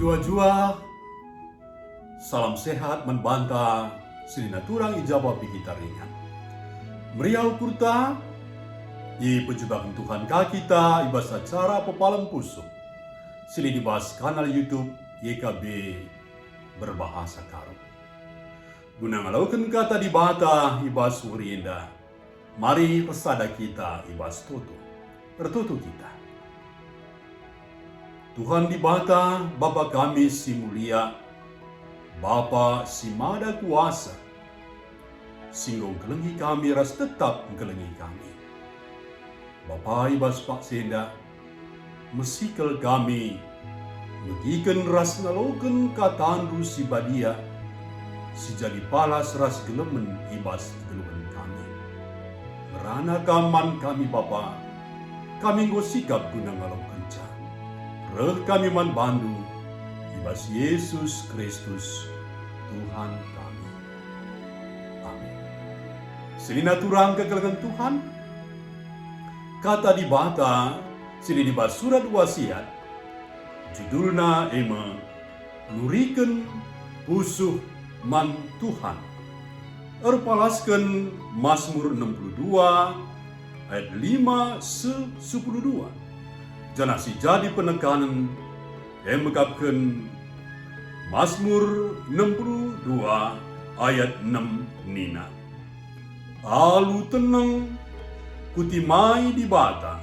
Jua-jua, salam sehat membantah selina turang ijabah kita ringan. Meriau kurta, i pejubakan Tuhan ka kita ibas acara pepalang pusuk. Sili dibahas kanal YouTube YKB Berbahasa Karo. Guna ngalaukan kata dibata ibas wurienda. Mari pesada kita ibas tutu. Tertutu kita. Tuhan dibata Bapa kami si mulia, Bapa si mada kuasa, singgong kelengi kami ras tetap kelengi kami. Bapa ibas pak senda, mesikal kami, megiken ras naloken katandu si badia, si jadi palas ras gelemen ibas gelemen kami. Merana kaman kami Bapa, kami ngosikap guna ngalauken kenca. Reh kami man bandu, ibas Yesus Kristus, Tuhan kami. Amin. Selina turang kekelengan Tuhan, kata dibata, sini dibahas surat wasiat, judulna ema, nuriken pusuh man Tuhan. Erpalaskan Mazmur 62, ayat 5-12. Jangan si jadi penekanan yang mengapkan Mazmur 62 ayat 6 nina. Alu tenang kutimai di bata,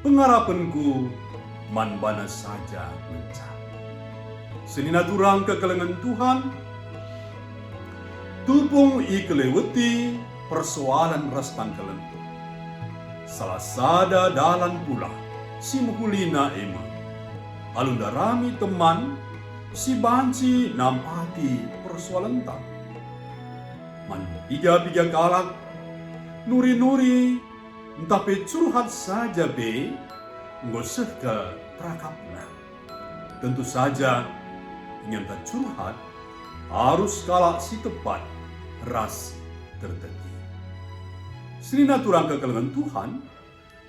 pengarapanku manbana saja menca. Senina turang kekelengan Tuhan, tupung ikeleweti persoalan rastan kelentu. Salah sada dalan pula si mukulina ema, alundarami teman, si banci nampati persoalan tak. Man biga kalak, nuri-nuri, entah pe curhat saja be, ngoseh ke prakapna. Tentu saja, ingin tak curhat, harus kalak si tepat, ras terteki. Selina turang kekelengan Tuhan,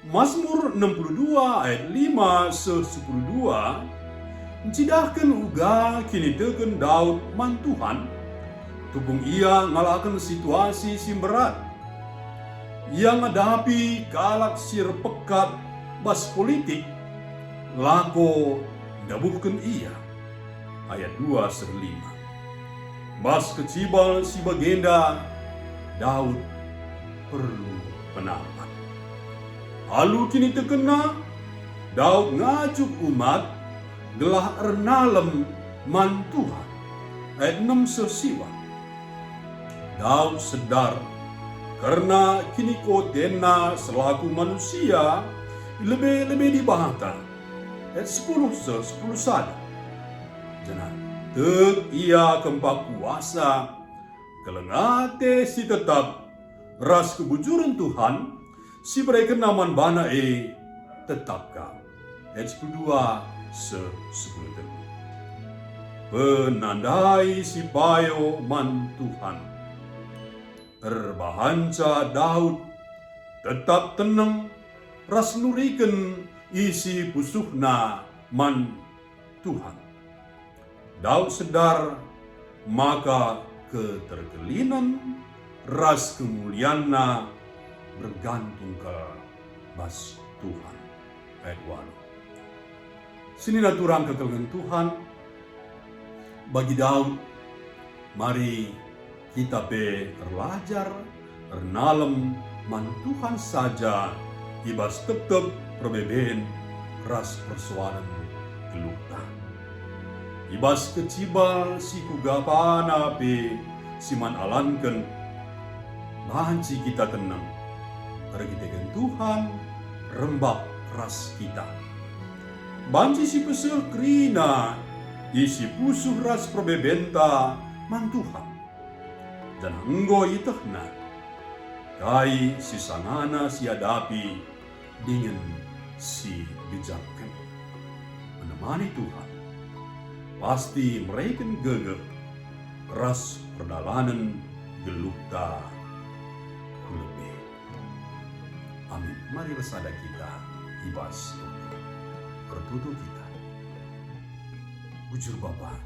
Mazmur 62 ayat 5-12 mencidahkan uga kini teken Daud man Tuhan tupung ia ngalakan situasi si berat. Ia ngadapi kalak sir pekat bas politik lako dabuhkan ia. Ayat 2-5. Bas kecibal si bagenda Daud perlu penampak. Alu kini terkena, Daud ngajuk umat, gelah ernalem man Tuhan. Ayat 6 sesiwa. Daud sedar, karena kini kotena selaku manusia, lebih dibahata. Ayat 10 sada. Jangan, tek ia kempak kuasa, kelengate si tetap, ras kebujuran Tuhan, si mereka naman bana tetapkan. Ayat 10 teguh. Penandai si payo man Tuhan. Terbahanca Daud tetap tenang, ras nuriken isi pusuhna man Tuhan. Daud sedar maka keterkelinan ras kemuliaanna bergantung ke bas Tuhan. Ayat 8. Senina turang kekelengan Tuhan, bagi Daud, mari kita terlajar, ternalem man Tuhan saja, ibas tetap perbedaan ras persoalan gelukta. Ibas kecibal si kugapana siman alanken, banci kita tenang. Pergitekan Tuhan, rembak ras kita. Banci si pesel krina, isi pusuh ras probebenta man Tuhan. Dan enggo itahna, kai si sangana si adapi, dengan si bijakkan. Menemani Tuhan, pasti mereka gegeh, ras perdalanan gelukta lebih. Amin. Mari bersada kita ibas bertutur kita. Bujur Bapa,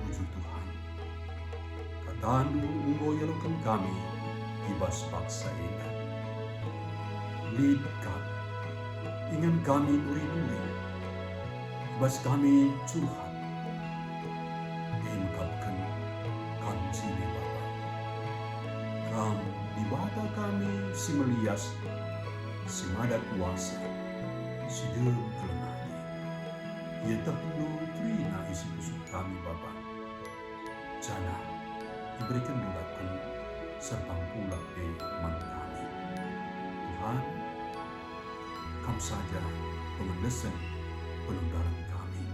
bujur Tuhan, katandu unggo yelukan kami ibas paksa ina. Lid kami, ingan kami uri-uri, ibas kami curhat, mengungkapkan kami sini Bapa. Ram di bata kami si melias, si madat kuasa, si deu kelenati. Ia tak perlu terina isi busuk kami Bapa. Jana diberikan dulakan serpang pula man kami. Tuhan, kamu saja pengendesan penunggaran kami.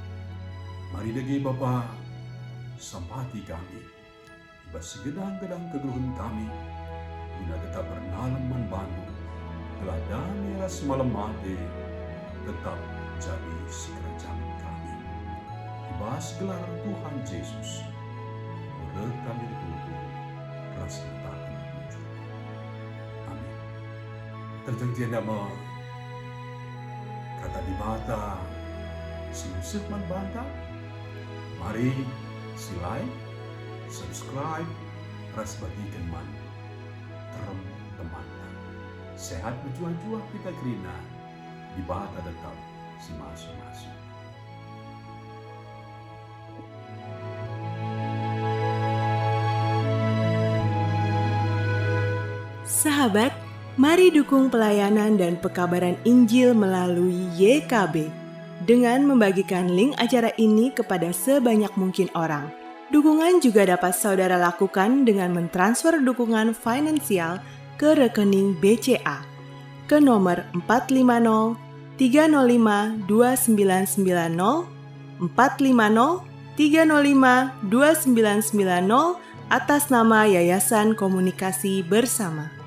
Mari degi Bapa, sampati kami, ibas segedang-gedang kegeluhan kami, guna tetap bernalam membantu, telah damai semalam mati, tetap jadi si kerajaan kami. Ibas gelar Tuhan Yesus, boleh kami tutup, rasa takkan muncul. Amin. Terjangjian nama kata di mata si Yusuf man banta. Mari si like, subscribe, ras bagikan man terem teman. Sehat berjuang-juang kita kerina di bata tetap si masuk-masuk. Sahabat, mari dukung pelayanan dan pekabaran Injil melalui YKB dengan membagikan link acara ini kepada sebanyak mungkin orang. Dukungan juga dapat saudara lakukan dengan mentransfer dukungan finansial ke rekening BCA ke nomor 450 305 2990 450 305 2990 atas nama Yayasan Komunikasi Bersama.